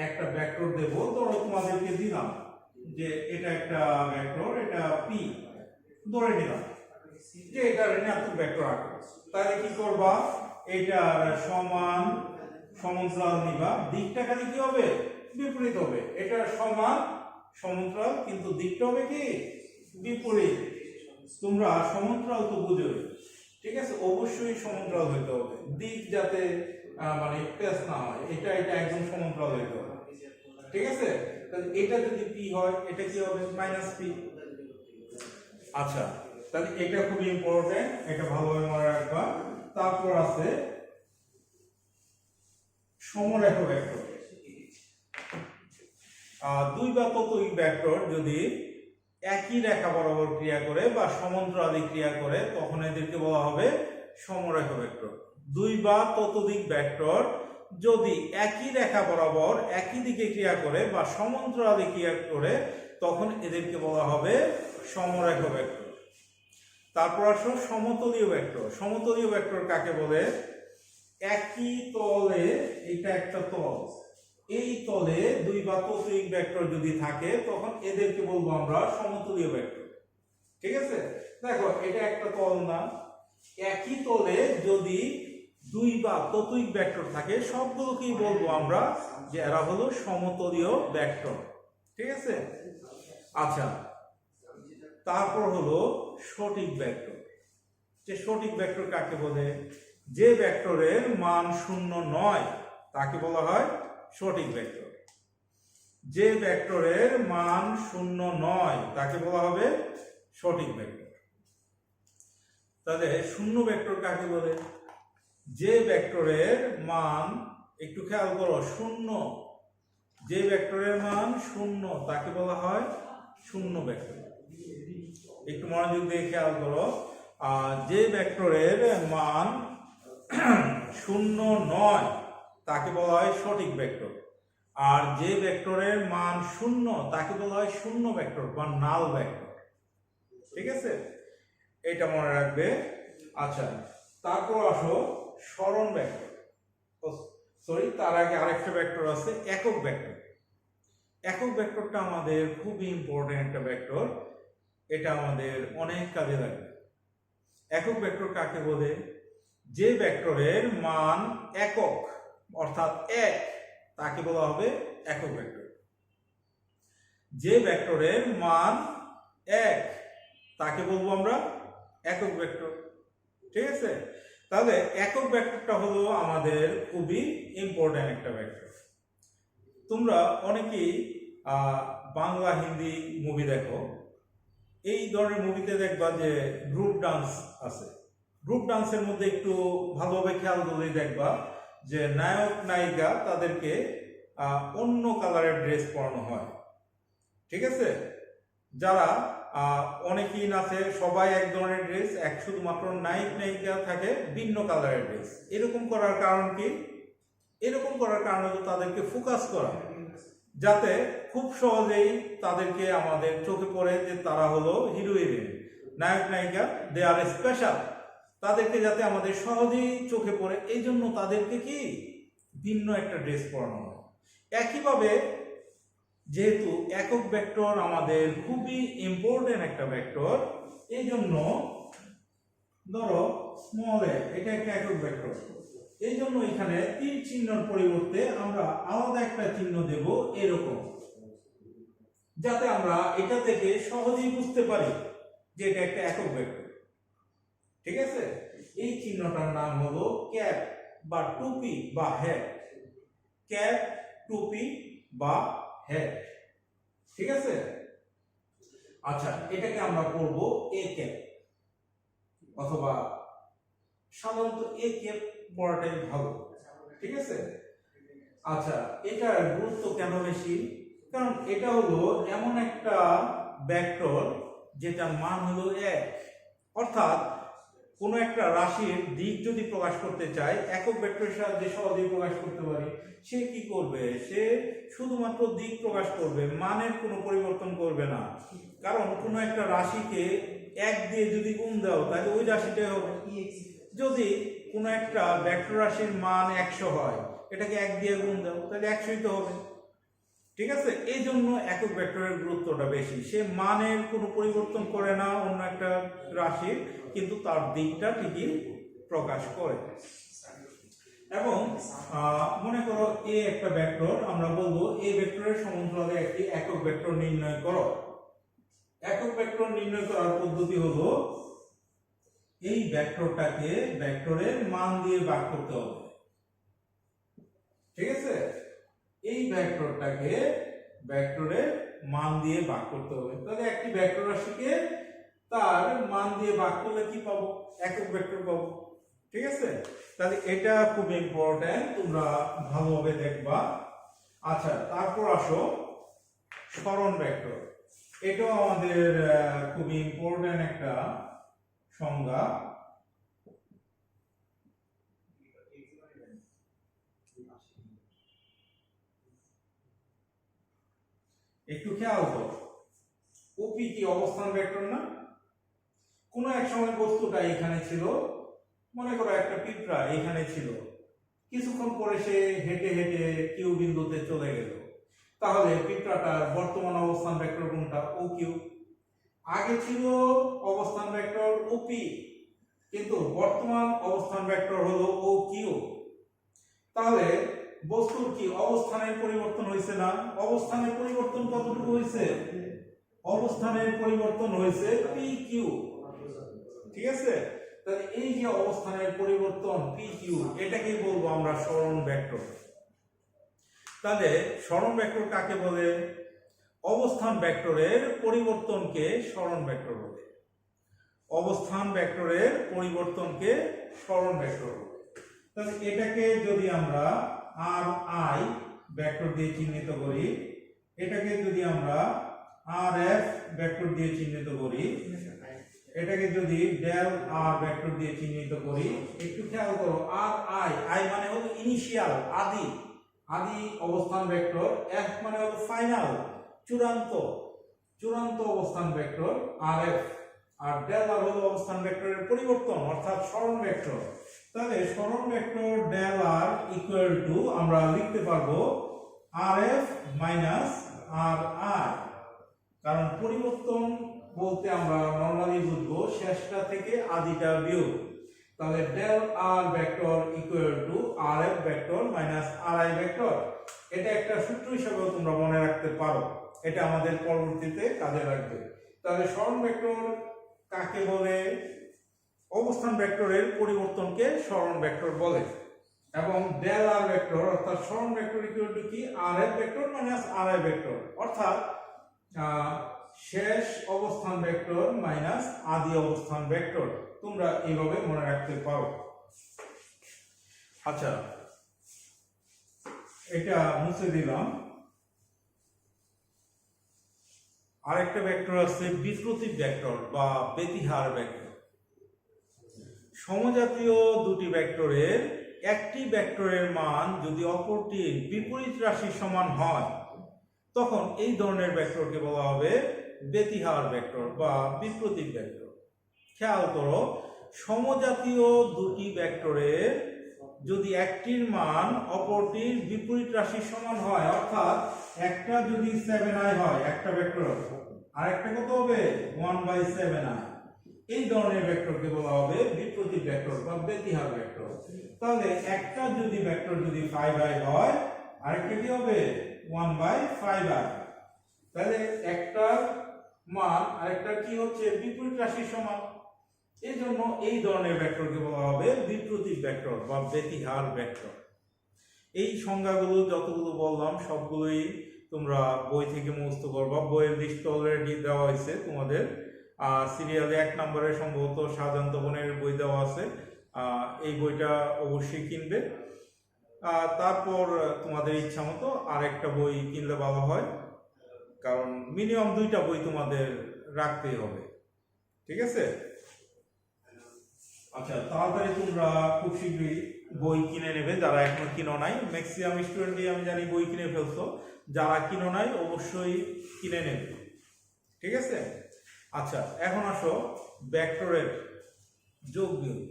একটা ভেক্টর দেব, ধরো তোমাদেরকে দিলাম যে এটা একটা ভেক্টর, এটা p, ধরে নিলাম যে এটা ঋণাত্মক ভেক্টর আঁকো, তাহলে কি করবা, এটার সমান সমান্তরাল নিবা, দিকটা খালি কি হবে বিপরীত হবে। এটা সমান সমান্তরাল কিন্তু দিকটা হবে কি বিপরীত। তোমরা সমান্তরাল তো বুঝো, ঠিক আছে, অবশ্যই সমান্তরাল হইতে হবে, দিক যাতে মানে পেস না হয়, এটা একদম সমান্তরাল হইতে হবে। ঠিক আছে, তাহলে এটা যদি p হয় এটা কি হবে মাইনাস p। আচ্ছা, তাহলে এটা খুব ইম্পর্টেন্ট, এটা ভালোভাবে মনে রাখবা। তারপর আছে সমরেখা ভেক্টর। দুই বা ততোধিক ভেক্টর যদি একই রেখা বরাবর ক্রিয়া করে বা সমান্তরালে ক্রিয়া করে তখন এদেরকে বলা হবে সমরেখা ভেক্টর। দুই বা ততোধিক ভেক্টর যদি একই রেখা বরাবর একই দিকে ক্রিয়া করে বা সমান্তরালে ক্রিয়া করে তখন এদেরকে বলা হবে সমরেখা ভেক্টর। তারপর আসো সমতলীয় ভেক্টর। সমতলীয় ভেক্টর কাকে বলে, একই তলে, এটা একটা তল, এই তলে দুই বা ততোধিক ভেক্টর যদি থাকে তখন এদেরকে বলবো আমরা সমতলীয় ভেক্টর। ঠিক আছে, দেখো এটা একটা তল না, একই তলে যদি দুই বা ততোধিক ভেক্টর থাকে সবগুলোকেই বলবো আমরা যে এরা হলো সমতলীয় ভেক্টর। ঠিক আছে, আচ্ছা, তারপর হলো সঠিক ভেক্টর। যে সঠিক ভেক্টর কাকে বলে, যে ভেক্টরের মান শূন্য নয় তাকে বলা হয় সঠিক ভেক্টর। যে ভেক্টরের মান শূন্য নয় তাকে বলা হবে সঠিক ভেক্টর। তাহলে শূন্য ভেক্টর কাকে বলে, যে ভেক্টরের মান, একটু খেয়াল করো, শূন্য, যে ভেক্টরের মান শূন্য তাকে বলা হয় শূন্য ভেক্টর। একটু মনোযোগ দিয়ে খেয়াল করো, যে ভেক্টরের মান শূন্য নয় তাকে বলা হয় সঠিক ভেক্টর, আর যে ভেক্টরের মান শূন্য তাকে বলা হয় শূন্য ভেক্টর বা নাল ভেক্টর। ঠিক আছে, এটা মনে রাখবে। আচ্ছা, তারপর আসো সরণ ভেক্টর। সরি, তার আগে আরেকটা ভেক্টর আছে একক ভেক্টর। একক ভেক্টরটা আমাদের খুবই ইম্পর্টেন্ট একটা ভেক্টর, এটা আমাদের অনেক কাজে লাগবে। একক ভেক্টর কাকে বলে, যে ভেক্টরের মান একক অর্থাৎ এক তাকে বলা হবে একক ভেক্টর। যে ভেক্টরের মান এক তাকে বলবো আমরা একক ভেক্টর। ঠিক আছে, তাহলে একক ভেক্টরটা হলো আমাদের খুবই ইম্পর্টেন্ট একটা ভেক্টর। তোমরা অনেকেই বাংলা হিন্দি মুভি দেখো, এই ধরনের মুভিতে দেখবা যে গ্রুপ ডান্স আছে। গ্রুপ ডান্সের মধ্যে একটু ভালোভাবে খেয়াল করলেই দেখবা যে নায়ক নায়িকা তাদেরকে অন্য কালারের ড্রেস পরানো হয়। ঠিক আছে, যারা অনেকেই নাচে সবাই এক ধরনের ড্রেস, শুধুমাত্র নায়ক নায়িকা থাকে ভিন্ন কালারের ড্রেস। এরকম করার কারণ কি, এরকম করার কারণ হলো তাদেরকে ফোকাস করা, যাতে খুব সহজেই তাদেরকে আমাদের চোখে পড়ে যে তারা হলো হিরো হিরোইন, নায়ক নায়িকা, দে আর স্পেশাল। তাদেরকে যাতে আমাদের সহজেই চোখে পড়ে, এই জন্য তাদেরকে কি ভিন্ন একটা ড্রেস পরানো হয়। একইভাবে যেহেতু একক ভেক্টর আমাদের খুবই ইম্পর্টেন্ট একটা ভেক্টর, এই জন্য ধরো স্মল এ এটা একটা একক ভেক্টর, এই জন্য এখানে তীর চিহ্নের পরিবর্তে আমরা আলাদা একটা চিহ্ন দেব এরকম, যাতে আমরা এটা থেকে সহজেই বুঝতে পারি যে এটা একটা একক ভেক্টর। ঠিক আছে, এই চিহ্নটার নাম হলো ক্যাপ বা টুপি বা হ্যাট। ক্যাপ, টুপি বা হ্যাট। ঠিক আছে, আচ্ছা এটাকে আমরা করব এ ক্যাপ, অথবা সাধারণত এ ক্যাপ পড়াটাই ভালো। ঠিক আছে, আচ্ছা এটার গুরুত্ব কেন বেশি? কারণ এটা হলো এমন একটা ভেক্টর যেটার মান হলো 1, অর্থাৎ কোন একটা রাশির দিক যদি প্রকাশ করতে চায় একক ভেক্টরের সাহায্যে সহজেই প্রকাশ করতে পারি। সে কি করবে? সে শুধুমাত্র দিক প্রকাশ করবে, মানের কোনো পরিবর্তন করবে না। কারণ কোনো একটা রাশিকে 1 দিয়ে যদি গুণ দাও তাহলে ওই রাশিটাই হবে। যদি কোনো একটা ভেক্টর রাশির মান 100 হয়, এটাকে 1 দিয়ে গুণ দাও তাহলে 100ই তো হবে। ঠিক আছে, এই জন্য একক ভেক্টরের গুরুত্বটা বেশি। সে মানের কোনো পরিবর্তন করে না অন্য একটা রাশির, কিন্তু তার দিকটা ঠিকই প্রকাশ করে। এবং মনে করো এ একটা ভেক্টর, আমরা বলবো এই ভেক্টরের সমান্তরালে একটি একক ভেক্টর নির্ণয় করো। একক ভেক্টর নির্ণয় করার পদ্ধতি হলো এই ভেক্টরটাকে ভেক্টরের মান দিয়ে ভাগ করতে হবে। ঠিক আছে, এই ভেক্টরটাকে ভেক্টরের মান দিয়ে ভাগ করতে হবে। তাহলে একটি ভেক্টর রাশিকে তার মান দিয়ে ভাগ করলে কি পাবো? একক ভেক্টর পাবো। ঠিক আছে, তাহলে এটা খুব ইম্পর্টেন্ট, তোমরা ভালোভাবে দেখবা। আচ্ছা তারপর আসো সরণ ভেক্টর। এটাও আমাদের খুব ইম্পর্টেন্ট একটা সংজ্ঞা। একটু খেয়াল করো, ওপি কি অবস্থান ভেক্টর না? কোনো এক সময় বস্তুটা এখানে ছিল, মনে করো একটা পিঁপড়া এখানে ছিল, কিছুক্ষণ পরে সে হেঁটে হেঁটে কিউ বিন্দুতে চলে গেল। তাহলে পিঁপড়াটার বর্তমান অবস্থান ভেক্টর কোনটা? O Q. আগে ছিল অবস্থান ভেক্টর ওপি, কিন্তু বর্তমান অবস্থান ভেক্টর হলো ও কিউ। তাহলে বস্তুর কি অবস্থানের পরিবর্তন হয়েছে না? অবস্থানের পরিবর্তন কতটুকু হয়েছে? অবস্থানের পরিবর্তন হয়েছে পি কিউ। ঠিক আছে, তাহলে এই যে অবস্থানের পরিবর্তন পি কিউ, এটাকে বলবো আমরা সরণ ভেক্টর। তাহলে সরণ ভেক্টর কাকে বলে? অবস্থান ভেক্টরের পরিবর্তনকে সরণ ভেক্টর বলে। অবস্থান ভেক্টরের পরিবর্তনকে সরণ ভেক্টর বলে। তাহলে এটাকে যদি আমরা আর আই ভেক্টর দিয়ে চিহ্নিত করি, এটাকে যদি আমরা আর এফ ভেক্টর দিয়ে চিহ্নিত করি, এটাকে যদি ডেল আর ভেক্টর দিয়ে চিহ্নিত করি, একটু খেয়াল করো আর আই, আই মানে হলো ইনিশিয়াল, আদি, আদি অবস্থান ভেক্টর, এফ মানে হলো ফাইনাল, চূড়ান্ত, চূড়ান্ত অবস্থান ভেক্টর আর এফ, আর ডেল আর হলো অবস্থান ভেক্টরের পরিবর্তন অর্থাৎ সরণ ভেক্টর। তাহলে সরণ vector del R equal to আমরা লিখতে পারবো R F minus R I, কারণ পরিবর্তন বলতে আমরা নরমালি বুঝবো শেষটা থেকে আদিটা বিয়োগ। তাহলে del R vector equal to R F vector minus R I vector. এটা একটা সূত্র হিসেবে তোমরা মনে রাখতে পারো, এটা আমাদের পরবর্তীতে কাজে লাগবে। তাহলে সরণ ভেক্টর কাকে বলে? অবস্থান ভেক্টরের পরিবর্তনকে সরণ ভেক্টর বলে। এবং ডেল আর ভেক্টর অর্থাৎ সরণ ভেক্টর ইকুয়াল টু কি? R F vector minus R I vector, অর্থাৎ শেষ অবস্থান ভেক্টর মাইনাস আদি অবস্থান ভেক্টর। তোমরা এইভাবে মনে রাখতে পারো। আচ্ছা এটা মুছে দিলাম। আরেকটা ভেক্টর আছে বিপ্রতীপ ভেক্টর বা ব্যতিহার ভেক্টর। সমজাতীয় দুটি ভেক্টরের একটি ভেক্টরের মান যদি অপরটির বিপরীত রাশির সমান হয়, তখন এই ধরনের ভেক্টরকে বলা হবে ব্যতিহার ভেক্টর বা বিপ্রতীপ ভেক্টর। খেয়াল করো, সমজাতীয় দুটি ভেক্টরের যদি একটির মান অপরটির বিপরীত রাশির সমান হয়, অর্থাৎ একটা যদি 7i হয় একটা ভেক্টর, আর একটা কত হবে 1/7i, এই ধরনের ভেক্টরকে বলা হবে বিপরীত ভেক্টর বা ব্যতিহার ভেক্টর। তাহলে একটা যদি ভেক্টর যদি 5i হয়, আরেকটা কি হবে 1/5i, তাহলে একটার মান আরেকটা কি হচ্ছে বিপরীত রাশির সমান। এই জন্য এই ধরনের ভেক্টরকে বলা হবে বিপরীত ভেক্টর বা ব্যতিহার ভেক্টর। এই সংজ্ঞাগুলো যতগুলো বললাম সবগুলোই তোমরা বই থেকে মুখস্থ করবা। বইয়ের লিস্ট অলরেডি দেওয়া হয়েছে তোমাদের, সিরিয়ালে 1 নম্বরে সম্ভবত শাহজাহান তপনের বই দেওয়া আছে, এই বইটা অবশ্যই কিনবে। তারপর তোমাদের ইচ্ছা মতো আরেকটা বই কিনলে ভালো হয়, কারণ মিনিমাম 2টা বই তোমাদের রাখতেই হবে, ঠিক আছে? আচ্ছা, তাড়াতাড়ি তোমরা খুব শীঘ্রই বই কিনে নেবে যারা এখনো কিনো নাই। ম্যাক্সিমাম স্টুডেন্টই আমি জানি বই কিনে ফেলছো, যারা কিনো নাই অবশ্যই কিনে নেবে, ঠিক আছে? আচ্ছা, এখন আসো ভেক্টরের যোগ বিয়োগ।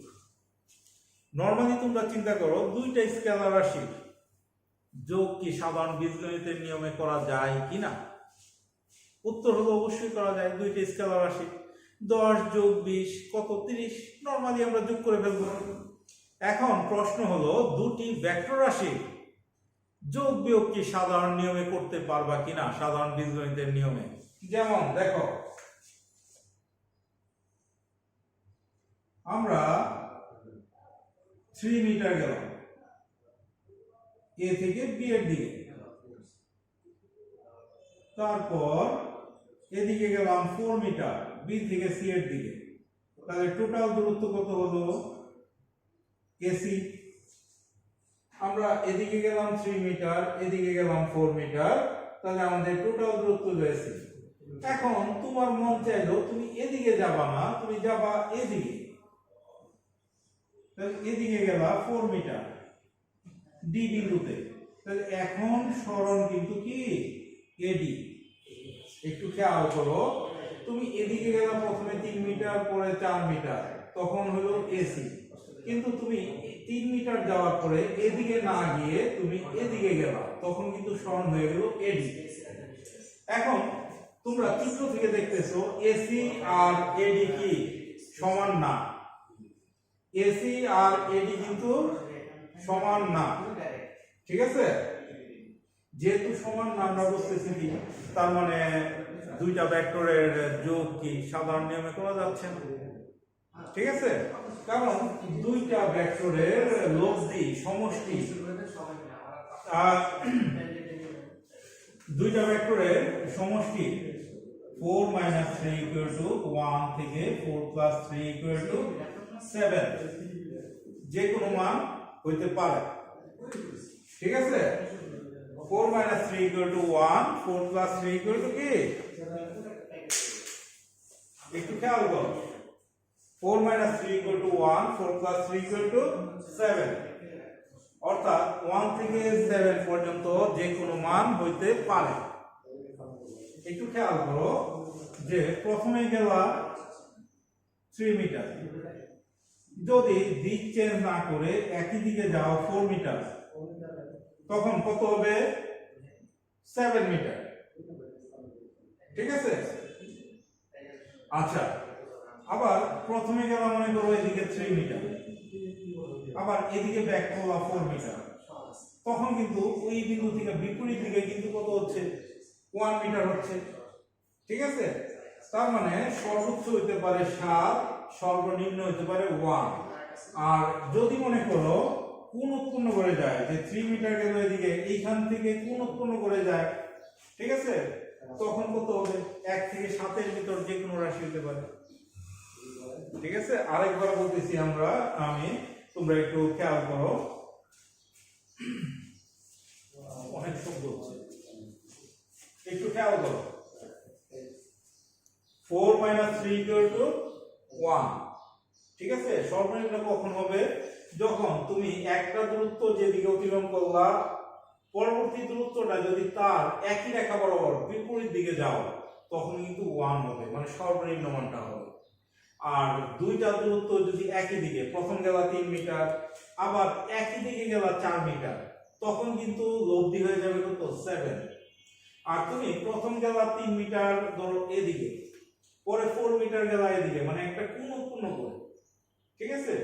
নরমালি তোমরা চিন্তা করো দুইটা স্কেলার রাশির যোগ কি সাধারণ বীজগণিতের নিয়মে করা যায় কিনা? উত্তর হলো অবশ্যই করা যায়। দুইটা স্কেলার রাশি 10 যোগ 20 কত 30, নরমালি আমরা যোগ করে ফেলবো। এখন প্রশ্ন হলো দুটি ভেক্টর রাশি যোগ বিয়োগ কি সাধারণ নিয়মে করতে পারবা কিনা, সাধারণ বীজগণিতের নিয়মে। যেমন দেখো, আমরা 3 মিটার গেলাম এ থেকে বি এর দিকে, তারপর এদিকে গেলাম 4 মিটার বি থেকে সি এর দিকে, তাহলে টোটাল দূরত্ব কত হলো এসি। আমরা এদিকে গেলাম 3 মিটার, এদিকে গেলাম 4 মিটার, তাহলে আমাদের টোটাল দূরত্ব এসি। এখন তোমার মন চাইলো তুমি এদিকে যাবা না, তুমি যাবা এদিকে, তাহলে এদিকে গেলা 4 মিটার ডি বিন্দুতে, তাহলে এখন সরণ কিন্তু কি এডি। একটু খেয়াল করো, তুমি এদিকে গেলা প্রথমে 3 মিটার, পরে 4 মিটার, তখন হলো এসি। কিন্তু তুমি 3 মিটার যাওয়ার পরে এদিকে না গিয়ে তুমি এদিকে গেলা, তখন কিন্তু সরণ হয়ে গেল এডি। এখন তোমরা চিত্র থেকে দেখতেছো এসি আর এডি কি সমান না, এসি আর এডি কিন্তু সমান না, ঠিক আছে? যেহেতু সমান না আমরা বুঝতেছি কি, তার মানে দুইটা ভেক্টরের যোগ কি সাধারণ নিয়মে করা যাচ্ছে না, ঠিক আছে? কারণ দুইটা ভেক্টরের লব্ধি সমষ্টি, দুইটা ভেক্টরের সমষ্টি 4 - 3 = 1 থেকে 4 + 3 = 7, যে কোনো মান হইতে পারে, ঠিক আছে? 4 - 3 = 1, 4 + 3 = কি? একটু খেয়াল করো, 4 - 3 = 1, 4 + 3 = 7, অর্থাৎ 1 থেকে 7 পর্যন্ত যে কোনো মান হইতে পারে। একটু খেয়াল করো যে প্রথমে গেলা 3 মিটার, যদি দিক চেঞ্জ না করে একই দিকে যাও 4 মিটার, তখন কত হবে 7 মিটার, ঠিক আছে? আচ্ছা, আবার প্রথমে গেলাম মনে করো এদিকে 3 মিটার, আবার এদিকে ব্যাক করলাম 4 মিটার, তখন কিন্তু ওই বিন্দু থেকে বিপরীত দিকে কিন্তু কত হচ্ছে 1 মিটার হচ্ছে, ঠিক আছে? তার মানে সর্বোচ্চ হইতে পারে 7, সর্বনিম্ন হইতে পারে 1। আর যদি মনে করো কোণ উৎপন্ন করে যায়, যে 3 মিটার গেল এদিকে, এইখান থেকে কোণ উৎপন্ন করে যায়, ঠিক আছে? তখন কত হবে 1 থেকে 7 এর ভিতর যে কোনো রাশি হতে পারে, ঠিক আছে? আরেকবার বলতেছি আমি, তোমরা একটু খেয়াল করো, অনেক শব্দ হচ্ছে, একটু খেয়াল করো। 4 - 3 = 1, ঠিক আছে? সর্বনিম্ন কখন হবে? যখন তুমি একটা দূরত্ব যেদিকে অতিক্রম করলা, পরবর্তী দূরত্বটা যদি তার একই রেখা বরাবর বিপরীত দিকে যাও, তখন কিন্তু 1 হবে, মানে সর্বনিম্ন মানটা হবে। আর দুইটা দূরত্ব যদি একই দিকে, প্রথম গেলা 3 মিটার আবার একই দিকে গেলা 4 মিটার, তখন কিন্তু লব্ধি হয়ে যাবে কত 7। আর তুমি প্রথম গেলা 3 মিটার ধরো এদিকে, পরে 4 মিটার গেলা এদিকে, মানে একটা কোণ উৎপন্ন করে, ঠিক আছে,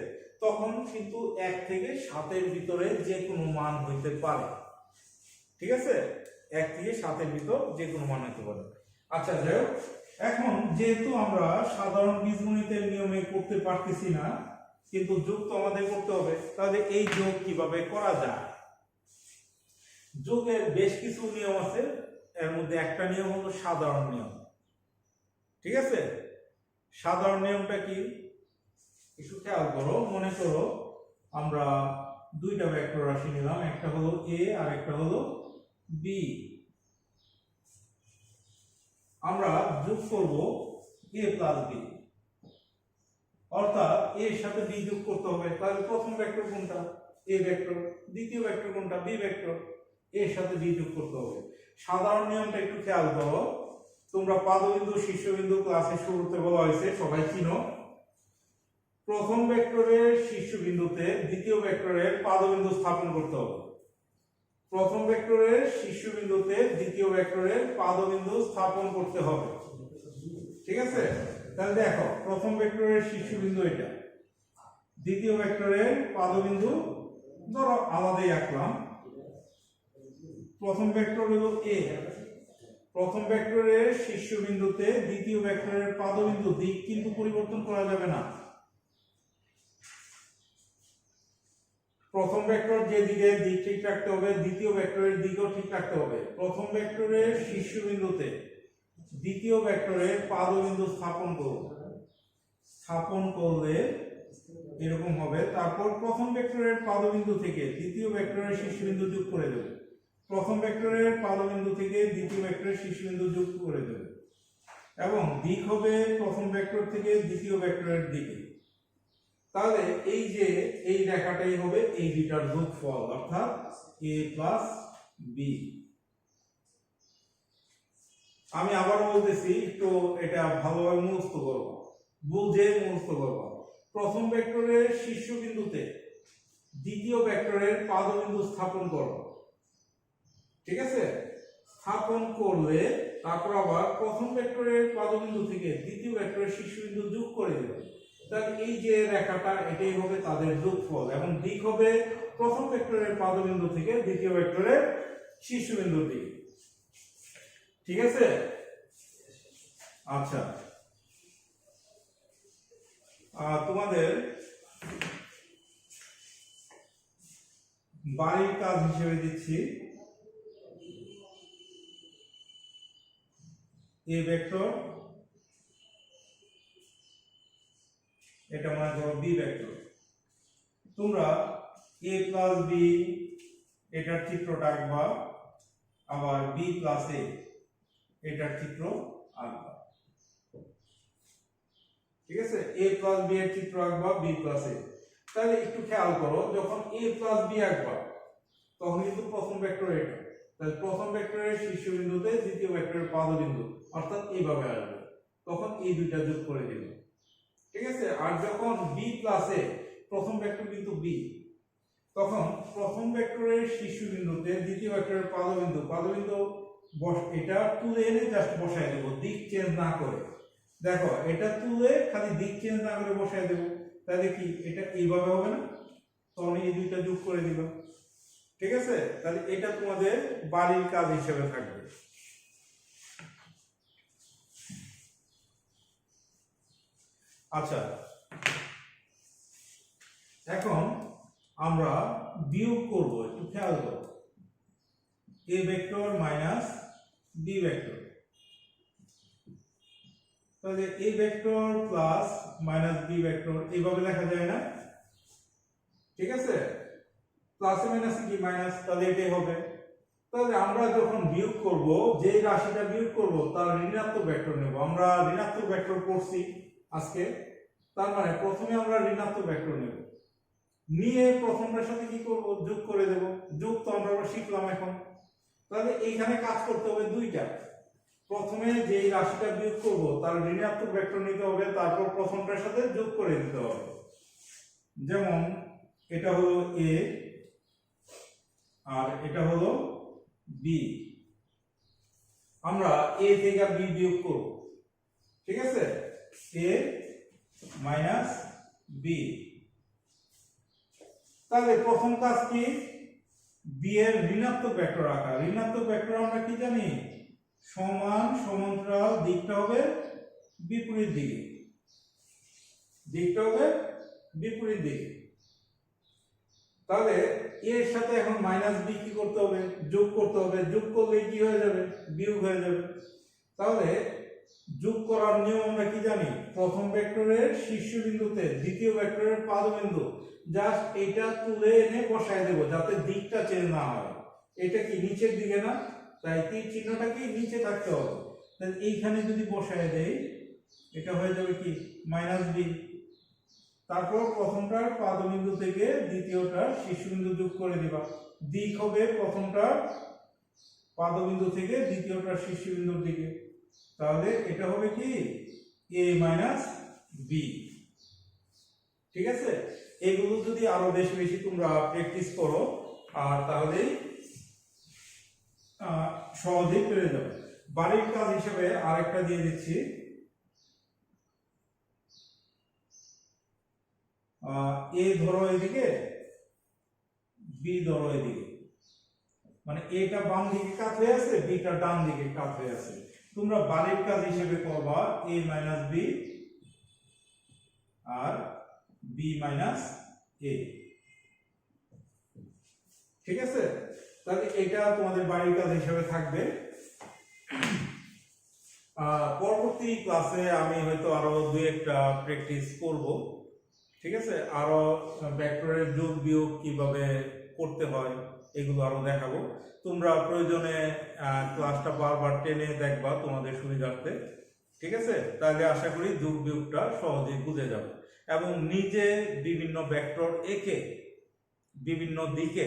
তখন কিন্তু 1 থেকে 7 এর ভিতরে যে কোনো মান হইতে পারে, ঠিক আছে, 1 থেকে 7 এর ভিতর যে কোনো মান হইতে পারে। আচ্ছা যাই হোক, এখন যেহেতু আমরা সাধারণ বীজগণিতের নিয়মে করতে পারতেছি না, কিন্তু যোগ তো আমাদের করতে হবে, তাহলে এই যোগ কিভাবে করা যায়? যোগের বেশ কিছু নিয়ম আছে, এর মধ্যে একটা নিয়ম হলো সাধারণ নিয়ম, ঠিক আছে। সাধারণ নিয়মটা কি একটু খেয়াল করো। মনে করো আমরা দুইটা ভেক্টর রাশি নিলাম, একটা হলো a আর একটা হলো b, আমরা যোগ করব a প্লাস b, অর্থাৎ a এর সাথে b যোগ করতে হবে। তাহলে প্রথম ভেক্টর কোনটা? a vector. দ্বিতীয় ভেক্টর কোনটা? b vector. a এর সাথে b যোগ করতে হবে। সাধারণ নিয়মটা একটু খেয়াল করো। তোমরা পাদবিন্দু শীর্ষবিন্দু ক্লাসে শুরুতে বলা হয়েছে, সবাই চিনো। প্রথম ভেক্টরের শীর্ষবিন্দুতে দ্বিতীয় ভেক্টরের পাদবিন্দু স্থাপন করতে হবে। প্রথম ভেক্টরের শীর্ষবিন্দুতে দ্বিতীয় ভেক্টরের পাদবিন্দু স্থাপন করতে হবে, ঠিক আছে। তাহলে দেখো, প্রথম ভেক্টরের শীর্ষবিন্দু এটা, দ্বিতীয় ভেক্টরের পাদবিন্দু ধরো আলাদাই আঁকলাম। প্রথম ভেক্টর হলো a, প্রথম ভেক্টরের শীর্ষবিন্দুতে দ্বিতীয় ভেক্টরের পাদবিন্দু, দিক কিন্তু পরিবর্তন করা যাবে না। প্রথম ভেক্টর যে দিকে, দিক ঠিক রাখতে হবে, দ্বিতীয় ভেক্টরের দিকও ঠিক রাখতে হবে। প্রথম ভেক্টরের শীর্ষবিন্দুতে দ্বিতীয় ভেক্টরের পাদবিন্দু স্থাপন করব, স্থাপন করলে এরকম হবে। তারপর প্রথম ভেক্টরের পাদবিন্দু থেকে দ্বিতীয় ভেক্টরের শীর্ষবিন্দু যোগ করে দেব, প্রথম ভেক্টরের পাদবিন্দু থেকে দ্বিতীয় ভেক্টরের শীর্ষবিন্দু যোগ করে দেব, এবং দিক হবে প্রথম ভেক্টর থেকে দ্বিতীয় ভেক্টরের দিকে। তাহলে এই যে এই রেখাটাই হবে এই দুইটার যোগফল, অর্থাৎ a প্লাস b। আমি আবারও বলতেছি, একটু এটা ভালোভাবে মুখস্থ করব, বুঝে মুখস্থ করব। প্রথম ভেক্টরের শীর্ষবিন্দুতে দ্বিতীয় ভেক্টরের পাদবিন্দু স্থাপন করব, ঠিক আছে। স্থাপন করলে তারপর আবার প্রথম ভেক্টরের পাদবিন্দু থেকে দ্বিতীয় ভেক্টরের শীর্ষবিন্দু যোগ করে দেব। তাহলে এই যে রেখাটা, এটাই হবে তাদের যোগফল, এবং দিক হবে প্রথম ভেক্টরের পাদবিন্দু থেকে দ্বিতীয় ভেক্টরের শীর্ষবিন্দুর দিকে, ঠিক আছে। আচ্ছা, তোমাদের বাড়ির কাজ হিসেবে দিচ্ছি, a ভেক্টর, এটা মনে করো b ভেক্টর। তোমরা a প্লাস b এটার চিত্রটা আঁকবা, আবার b প্লাস a এটার চিত্র আঁকবা, ঠিক আছে। a প্লাস b এর চিত্র আঁকবা, b প্লাস a। তাহলে একটু খেয়াল করো, যখন a প্লাস b আঁকবা তখন কিন্তু প্রথম ভেক্টর এটা, তাহলে প্রথম ভেক্টরের শীর্ষবিন্দুতে দ্বিতীয় ভেক্টরের পাদবিন্দু, অর্থাৎ এইভাবে আসবে, তখন এই দুইটা যোগ করে দিবে, ঠিক আছে। আর যখন b প্লাস a, প্রথম ভেক্টর কিন্তু b, তখন প্রথম ভেক্টরের শীর্ষবিন্দুতে দ্বিতীয় ভেক্টরের পাদবিন্দু এটা তুলে এনে জাস্ট বসায় দেব, দিক চেঞ্জ না করে। দেখো, এটা তুলে খালি দিক চেঞ্জ না করে বসায় দেব, তাহলে কি এটা এইভাবে হবে না, তখন এই দুইটা যোগ করে দিবা, ঠিক আছে। তাহলে এটা তোমাদের বাড়ির কাজ হিসেবে থাকবে। আচ্ছা, এখন আমরা বিয়োগ করব, একটু খেয়াল করো। a vector minus b vector, তাহলে a vector plus minus b vector এইভাবে লেখা যায় না, ঠিক আছে। প্লাসে মাইনাসে কি মাইনাস, তাহলে এটাই হবে। তাহলে আমরা যখন বিয়োগ করব, যে রাশিটা বিয়োগ করব তার ঋণাত্মক ভেক্টর নেব। আমরা ঋণাত্মক ভেক্টর পড়ছি আজকে, তার মানে প্রথমে আমরা ঋণাত্মক ভেক্টর নেব, নিয়ে প্রথমটার সাথে কি করব, যোগ করে দেব। যোগ তো আমরা শিখলাম এখন। তাহলে এইখানে কাজ করতে হবে দুইটা, প্রথমে যেই রাশিটা বিয়োগ করব তার ঋণাত্মক ভেক্টর নিতে হবে, তারপর প্রথমটার সাথে যোগ করে দিতে হবে। যেমন এটা হলো a আর এটা হলো b, আমরা a থেকে b বিয়োগ করব, ঠিক আছে, a মাইনাস b। তাহলে প্রথম কাজ কি, b এর ঋণাত্মক ভেক্টর আঁকা। ঋণাত্মক ভেক্টর আমরা কি জানি, সমান সমান্তরাল, দিকটা হবে বিপরীত দিকে, দিকটা হবে বিপরীত দিকে। তাহলে এর সাথে এখন মাইনাস বি কি করতে হবে, যোগ করতে হবে। যোগ করলে কি হয়ে যাবে, বিয়োগ হয়ে যাবে। তাহলে যোগ করার নিয়ম আমরা কি জানি, প্রথম ভেক্টরের শীর্ষবিন্দুতে দ্বিতীয় ভেক্টরের পাদবিন্দু জাস্ট এটা তুলে এনে বসায় দেব, যাতে দিকটা চেঞ্জ না হয়। এটা কি নিচের দিকে না, তাই তীর চিহ্নটা কি নিচে থাকতে হবে। তাহলে এইখানে যদি বসায় দেই, এটা হয়ে যাবে কি মাইনাস বি। তারপর প্রথমটার পাদবিন্দু থেকে দ্বিতীয়টার শীর্ষবিন্দু যোগ করে দিবা। দিক হবে প্রথমটার পাদবিন্দু থেকে দ্বিতীয়টার শীর্ষবিন্দুর দিকে। তাহলে এটা হবে কি a মাইনাস বি। ঠিক আছে, এগুলো যদি আরো বেশি বেশি তোমরা প্র্যাকটিস করো, আর তাহলেই সহজেই পেরে যাবে। বাড়ির কাজ হিসেবে আরেকটা দিয়ে দিচ্ছি। এ ধরো এদিকে, বি ধরো এদিকে, মানে এটা বাম দিকে কাত হয়ে আছে, বিটা ডান দিকে কাত হয়ে আছে। তোমরা বাড়ির কাজ হিসেবে করবা a মাইনাস বি আর b মাইনাস a। ঠিক আছে, তাহলে এটা তোমাদের বাড়ির কাজ হিসেবে থাকবে। পরবর্তী ক্লাসে আমি হয়তো আরো দুই একটা প্র্যাকটিস করব। ঠিক আছে, আরো ভেক্টরের যোগ বিয়োগ কিভাবে করতে হয় এগুলো আরো দেখাবো। তোমরা প্রয়োজনে ক্লাসটা বারবার টেনে দেখবা তোমাদের সুবিধার্থে। ঠিক আছে, তাহলে আশা করি যোগ বিয়োগটা সহজেই বুঝে যাবে, এবং নিজে বিভিন্ন ভেক্টর এঁকে বিভিন্ন দিকে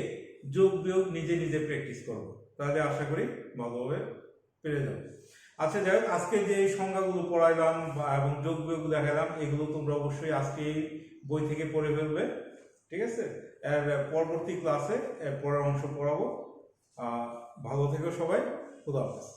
যোগ বিয়োগ নিজে নিজে প্র্যাকটিস করবো, তাহলে আশা করি ভালোভাবে পেরে যাবে। আচ্ছা, যাই হোক, আজকে যে সংখ্যাগুলো পড়াইলাম এবং যোগ বিয়োগ দেখালাম, এগুলো তোমরা অবশ্যই আজকে বই থেকে পড়ে ফেলবে। ঠিক আছে, এর পরবর্তী ক্লাসে এর পরের অংশ পড়াবো। ভালো থেকো সবাই, খুদা হাফেজ।